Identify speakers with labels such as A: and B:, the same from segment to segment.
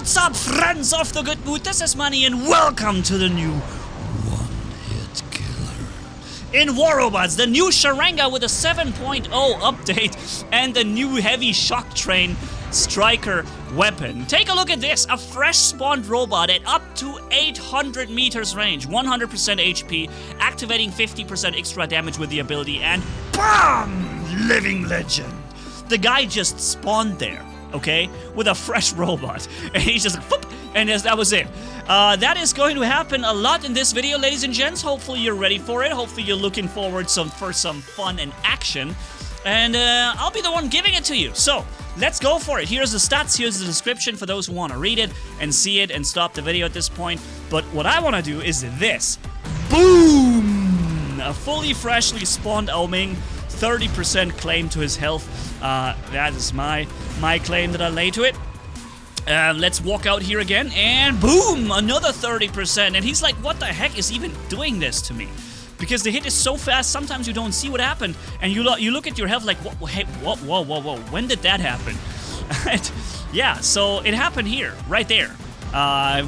A: What's up, friends of the good mood? This is Manni and welcome to the new one-hit killer. In War Robots, the new Sharanga with a 7.0 update and the new heavy shock train striker weapon. Take a look at this, a fresh spawned robot at up to 800 meters range, 100% HP, activating 50% extra damage with the ability, and BAM! Living legend. The guy just spawned there, okay, with a fresh robot, and he's just like, whoop, and that was it. That is going to happen a lot in this video, ladies and gents. Hopefully you're ready for it. Hopefully you're looking forward for some fun and action, and I'll be the one giving it to you. So let's go for it. Here's the stats, here's the description for those who want to read it and see it and stop the video at this point. But what I want to do is this. Boom! A fully freshly spawned Oming, 30% claim to his health. That is my claim that I lay to it. Let's walk out here again, and boom! Another 30%. And he's like, what the heck is even doing this to me? Because the hit is so fast, sometimes you don't see what happened, and you look at your health like, hey, whoa, when did that happen? Yeah, so it happened here, right there,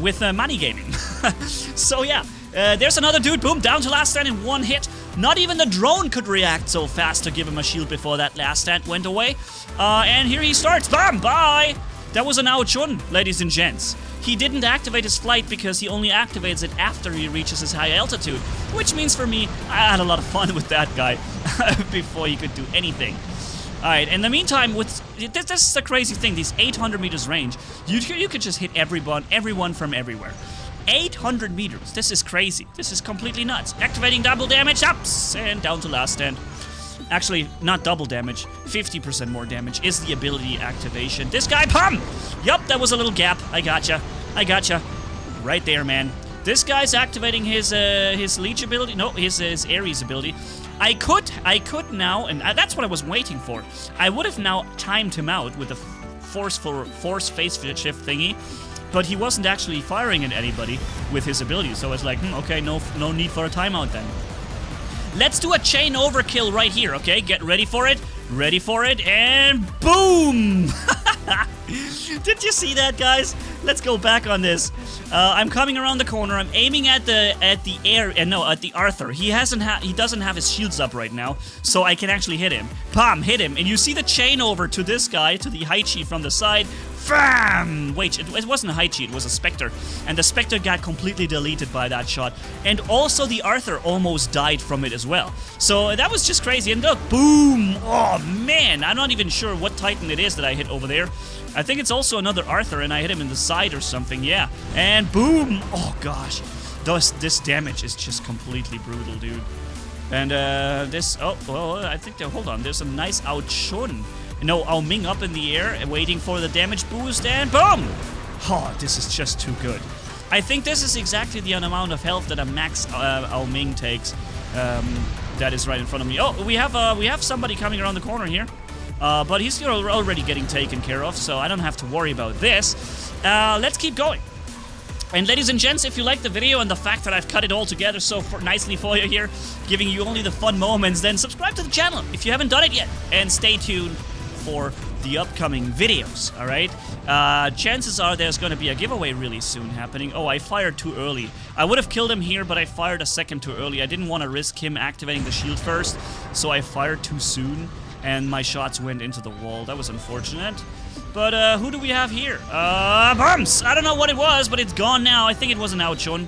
A: with Manni-Gaming. So yeah, there's another dude, boom, down to last stand in one hit. Not even the drone could react so fast to give him a shield before that last stand went away. And here he starts, bam, bye! That was an ouchun, ladies and gents. He didn't activate his flight because he only activates it after he reaches his high altitude, which means for me, I had a lot of fun with that guy before he could do anything. Alright, in the meantime, this is the crazy thing, these 800 meters range, you could just hit everyone from everywhere. 800 meters, this is crazy, this is completely nuts. Activating double damage, ups, and down to last stand. Actually, not double damage, 50% more damage is the ability activation. This guy, pum! Yup, that was a little gap. I gotcha. Right there, man. This guy's activating his leech ability. No, his Ares ability. I could now, and that's what I was waiting for. I would have now timed him out with a force phase shift thingy, but he wasn't actually firing at anybody with his ability. So I was like, okay, no need for a timeout then. Let's do a chain overkill right here, okay? Get ready for it. Ready for it, and boom! Did you see that, guys? Let's go back on this. I'm coming around the corner. I'm aiming at the Arthur. He doesn't have his shields up right now, so I can actually hit him. Pam, hit him, and you see the chain over to this guy, to the Hize from the side. Bam! Wait, it wasn't a Hize, it was a Spectre. And the Spectre got completely deleted by that shot. And also the Arthur almost died from it as well. So that was just crazy. And look, boom! Oh man, I'm not even sure what Titan it is that I hit over there. I think it's also another Arthur, and I hit him in the side or something, yeah. And boom! Oh gosh. This damage is just completely brutal, dude. And I think, hold on, there's a nice ouchun. No, Oming up in the air, waiting for the damage boost, and boom! Oh, this is just too good. I think this is exactly the amount of health that a max Oming takes. That is right in front of me. Oh, we have somebody coming around the corner here. But he's already getting taken care of, so I don't have to worry about this. Let's keep going. And ladies and gents, if you like the video and the fact that I've cut it all together so nicely for you here, giving you only the fun moments, then subscribe to the channel if you haven't done it yet. And stay tuned for the upcoming videos, alright? Chances are there's going to be a giveaway really soon happening. Oh, I fired too early. I would have killed him here, but I fired a second too early. I didn't want to risk him activating the shield first, so I fired too soon, and my shots went into the wall. That was unfortunate. But who do we have here? Bumps! I don't know what it was, but it's gone now. I think it was an ouchun.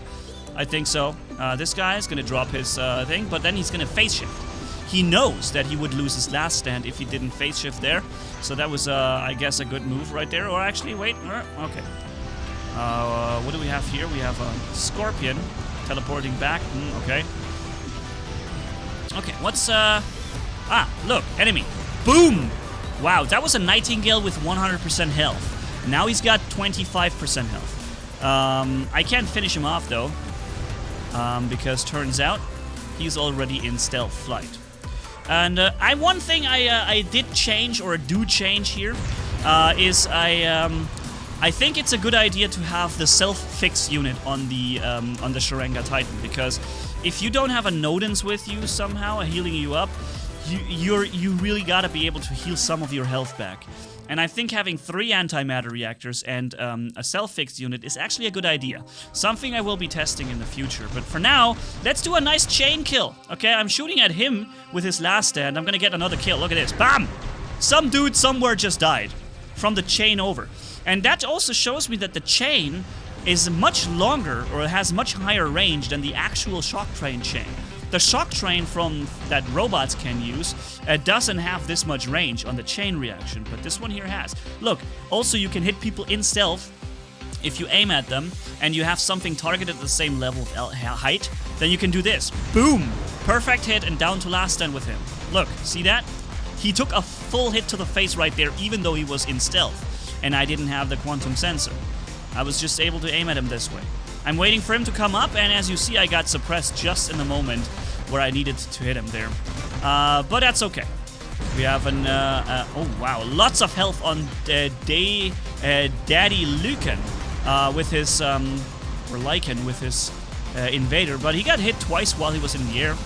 A: I think so. This guy is going to drop his thing, but then he's going to phase shift. He knows that he would lose his last stand if he didn't phase shift there. So that was, I guess, a good move right there. Or actually, wait, okay. What do we have here? We have a Scorpion teleporting back. Okay. Okay, what's, look, enemy. Boom! Wow, that was a Nightingale with 100% health. Now he's got 25% health. I can't finish him off, though. Because turns out he's already in stealth flight. And one thing I did change, or do change here, is I think it's a good idea to have the self-fix unit on the Sharanga Titan, because if you don't have a Nodens with you somehow, healing you up, you really gotta be able to heal some of your health back. And I think having 3 antimatter reactors and a self-fixed unit is actually a good idea. Something I will be testing in the future. But for now, let's do a nice chain kill. Okay, I'm shooting at him with his last stand. I'm gonna get another kill. Look at this. Bam! Some dude somewhere just died from the chain over. And that also shows me that the chain is much longer, or it has much higher range than the actual shock train chain. The shock train from that robots can use doesn't have this much range on the chain reaction, but this one here has. Look, also you can hit people in stealth if you aim at them and you have something targeted at the same level of height, then you can do this. Boom! Perfect hit and down to last stand with him. Look, see that? He took a full hit to the face right there even though he was in stealth and I didn't have the quantum sensor. I was just able to aim at him this way. I'm waiting for him to come up, and as you see, I got suppressed just in the moment where I needed to hit him there. But that's okay. We have an... oh, wow. Lots of health on Daddy Lucan with his... or Lycan with his invader, but he got hit twice while he was in the air.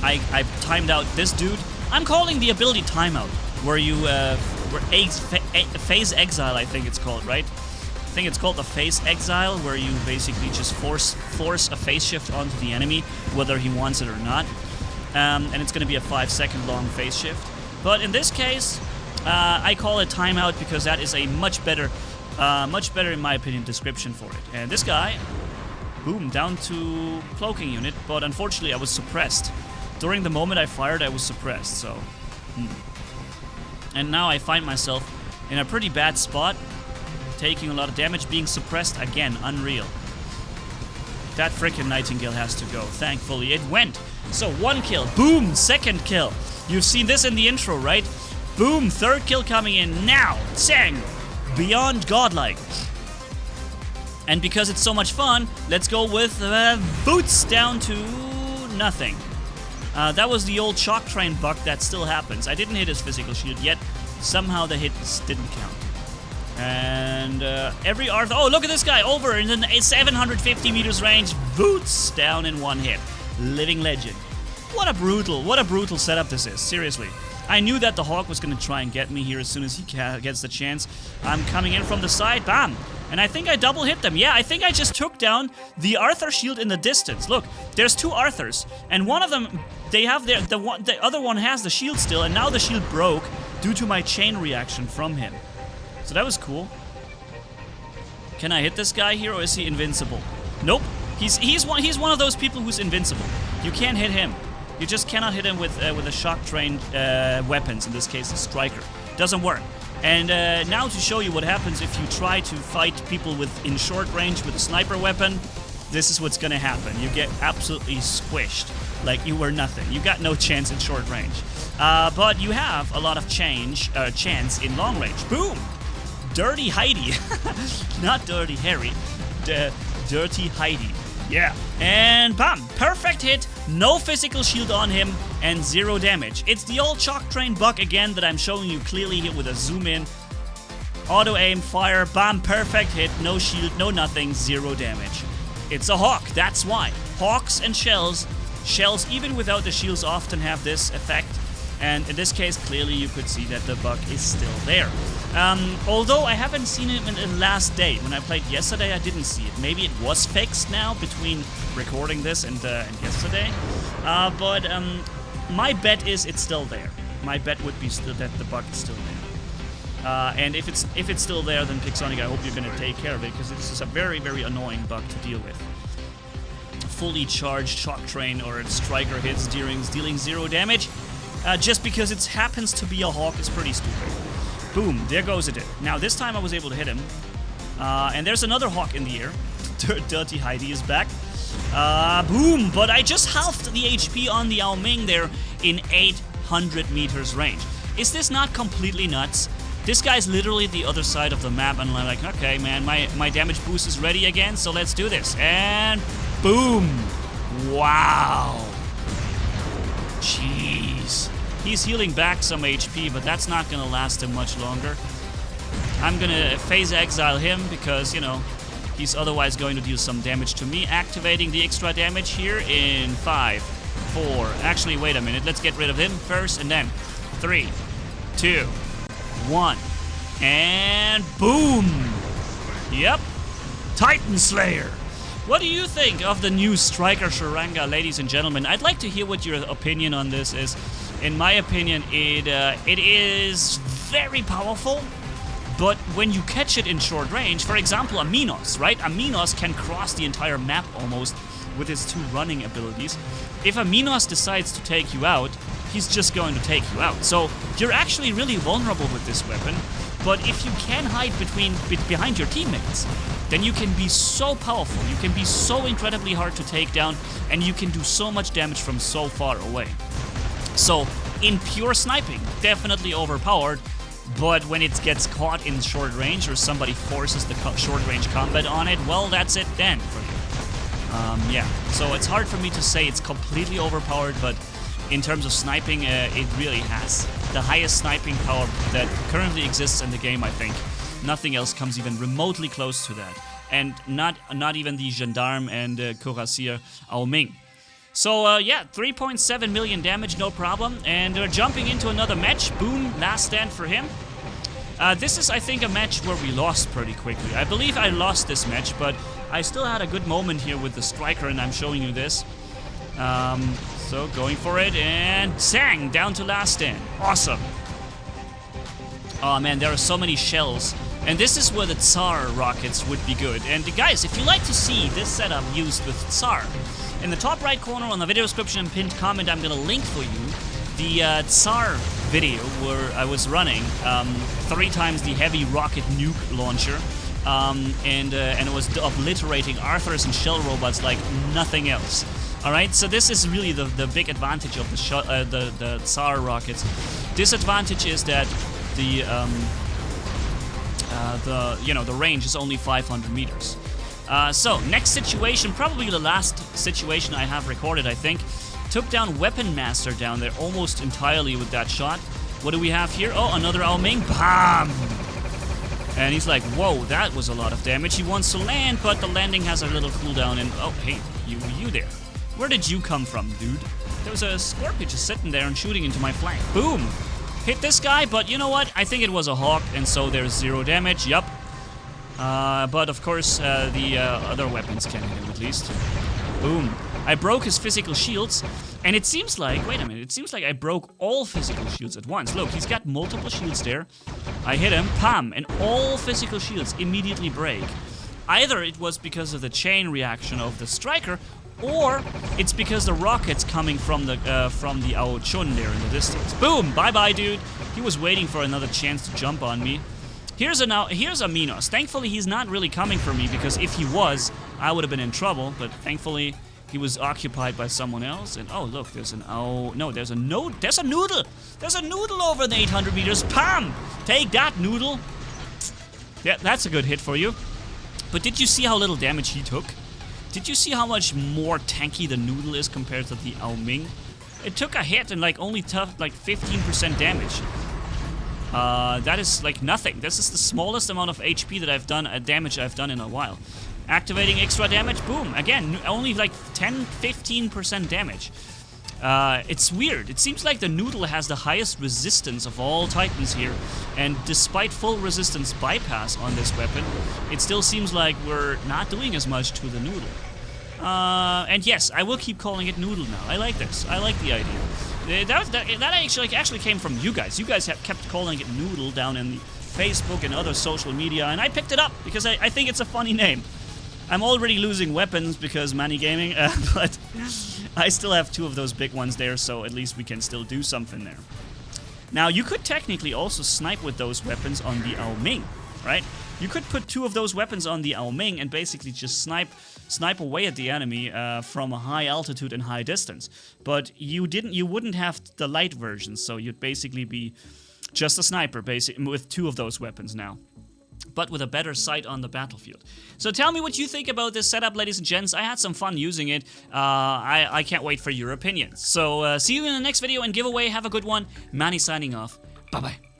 A: I timed out this dude. I'm calling the ability timeout, where you... phase exile, I think it's called, right? I think it's called the phase exile, where you basically just force a phase shift onto the enemy, whether he wants it or not. And it's going to be a 5-second long phase shift. But in this case, I call it timeout because that is a much better, in my opinion, description for it. And this guy, boom, down to cloaking unit, but unfortunately I was suppressed. During the moment I fired, I was suppressed, so... And now I find myself in a pretty bad spot, taking a lot of damage, being suppressed again. Unreal. That frickin' Nightingale has to go. Thankfully, it went. So, 1 kill. Boom! 2nd kill. You've seen this in the intro, right? Boom! 3rd kill coming in now. Tsang! Beyond godlike. And because it's so much fun, let's go with Voost down to nothing. That was the old shock train bug that still happens. I didn't hit his physical shield yet. Somehow the hits didn't count. And every Arthur... Oh, look at this guy! Over in the 750 meters range. Voost down in 1 hit. Living legend. What a brutal setup this is. Seriously. I knew that the Hawk was going to try and get me here as soon as he gets the chance. I'm coming in from the side. Bam! And I think I double hit them. Yeah, I think I just took down the Arthur shield in the distance. Look, there's 2 Arthurs. And one of them, they have the other one has the shield still. And now the shield broke due to my chain reaction from him. So that was cool. Can I hit this guy here, or is he invincible? Nope. He's one of those people who's invincible. You can't hit him. You just cannot hit him with a shock trained weapons. In this case, the striker. Doesn't work. And now to show you what happens if you try to fight people in short range with a sniper weapon, this is what's gonna happen. You get absolutely squished, like you were nothing. You got no chance in short range. But you have a lot of chance in long range. Boom! Dirty Heidi. Not Dirty Harry. Dirty Heidi. Yeah. And bam! Perfect hit, no physical shield on him, and 0 damage. It's the old shock train bug again that I'm showing you clearly here with a zoom in. Auto aim, fire, bam, perfect hit, no shield, no nothing, 0 damage. It's a Hawk, that's why. Hawks and shells even without the shields often have this effect. And in this case, clearly you could see that the bug is still there. Although I haven't seen it in the last day. When I played yesterday, I didn't see it. Maybe it was fixed now between recording this and yesterday. But my bet is it's still there. My bet would be still that the bug is still there. And if it's still there, then Pixonic, I hope you're going to take care of it, because this is a very, very annoying bug to deal with. Fully charged shock train or striker hits dealing 0 damage. Just because it happens to be a Hawk is pretty stupid. Boom, there goes it. Now this time I was able to hit him. And there's another Hawk in the air. Dirty Heidi is back. Boom, but I just halved the HP on the Ao Ming there in 800 meters range. Is this not completely nuts? This guy's literally the other side of the map, and I'm like, okay, man, my damage boost is ready again, so let's do this. And boom! Wow! Jeez. He's healing back some HP, but that's not gonna last him much longer. I'm gonna phase exile him because, you know, he's otherwise going to deal some damage to me. Activating the extra damage here in 5, 4. Actually, wait a minute. Let's get rid of him first, and then 3, 2, 1. And boom! Yep. Titan Slayer. What do you think of the new Striker Sharanga, ladies and gentlemen? I'd like to hear what your opinion on this is. In my opinion, it is very powerful, but when you catch it in short range, for example, a Minos, right? A Minos can cross the entire map almost with his 2 running abilities. If a Minos decides to take you out, he's just going to take you out. So you're actually really vulnerable with this weapon, but if you can hide behind your teammates, then you can be so powerful, you can be so incredibly hard to take down, and you can do so much damage from so far away. So, in pure sniping, definitely overpowered, but when it gets caught in short range or somebody forces the short range combat on it, well, that's it then for you. Yeah, so it's hard for me to say it's completely overpowered, but in terms of sniping, it really has the highest sniping power that currently exists in the game, I think. Nothing else comes even remotely close to that. And not even the Gendarme and Cuirassier Ao Ming. So, yeah, 3.7 million damage, no problem. And jumping into another match. Boom, last stand for him. This is, I think, a match where we lost pretty quickly. I believe I lost this match, but I still had a good moment here with the Striker, and I'm showing you this. So, going for it, and Sang, down to last stand. Awesome. Oh, man, there are so many shells. And this is where the Tsar rockets would be good. And guys, if you like to see this setup used with Tsar, in the top right corner on the video description and pinned comment, I'm gonna link for you the Tsar video where I was running 3 times the heavy rocket nuke launcher, and it was obliterating Arthurs and shell robots like nothing else. All right, so this is really the big advantage of the Tsar rockets. Disadvantage is that the range is only 500 meters. So, next situation, probably the last situation I have recorded, I think. Took down Weapon Master down there almost entirely with that shot. What do we have here? Oh, another Ao Ming. Bam! And he's like, whoa, that was a lot of damage. He wants to land, but the landing has a little cooldown. And, oh, hey, you there. Where did you come from, dude? There was a Scorpion just sitting there and shooting into my flank. Boom! Hit this guy, but you know what? I think it was a Hawk, and so there's 0 damage. Yup. But of course, the other weapons can hit him at least. Boom. I broke his physical shields, and it seems like, wait a minute, it seems like I broke all physical shields at once. Look, he's got multiple shields there. I hit him, pam, and all physical shields immediately break. Either it was because of the chain reaction of the Striker, or it's because the rocket's coming from the Ao Chun there in the distance. Boom! Bye-bye, dude. He was waiting for another chance to jump on me. Here's a Minos. Thankfully, he's not really coming for me, because if he was, I would have been in trouble. But thankfully, he was occupied by someone else. And oh, look, there's an there's a noodle. There's a noodle over the 800 meters. Pam! Take that, noodle. Yeah, that's a good hit for you. But did you see how little damage he took? Did you see how much more tanky the noodle is compared to the Ao Ming? It took a hit and only took 15% damage. That is like nothing. This is the smallest amount of HP that I've done, damage I've done in a while. Activating extra damage, boom. Again, only 10-15% damage. It's weird. It seems like the noodle has the highest resistance of all Titans here, and despite full resistance bypass on this weapon, it still seems like we're not doing as much to the noodle. And yes, I will keep calling it noodle now. I like this. I like the idea. That actually came from you guys. You guys have kept calling it noodle down in the Facebook and other social media, and I picked it up because I think it's a funny name. I'm already losing weapons because Manni-Gaming, but I still have 2 of those big ones there, so at least we can still do something there. Now, you could technically also snipe with those weapons on the Ao Ming, right? You could put 2 of those weapons on the Ao Ming and basically just snipe away at the enemy from a high altitude and high distance. But you wouldn't have the light version, so you'd basically be just a sniper with 2 of those weapons now, but with a better sight on the battlefield. So tell me what you think about this setup, ladies and gents. I had some fun using it. I can't wait for your opinions. So see you in the next video and giveaway. Have a good one. Manni signing off. Bye-bye.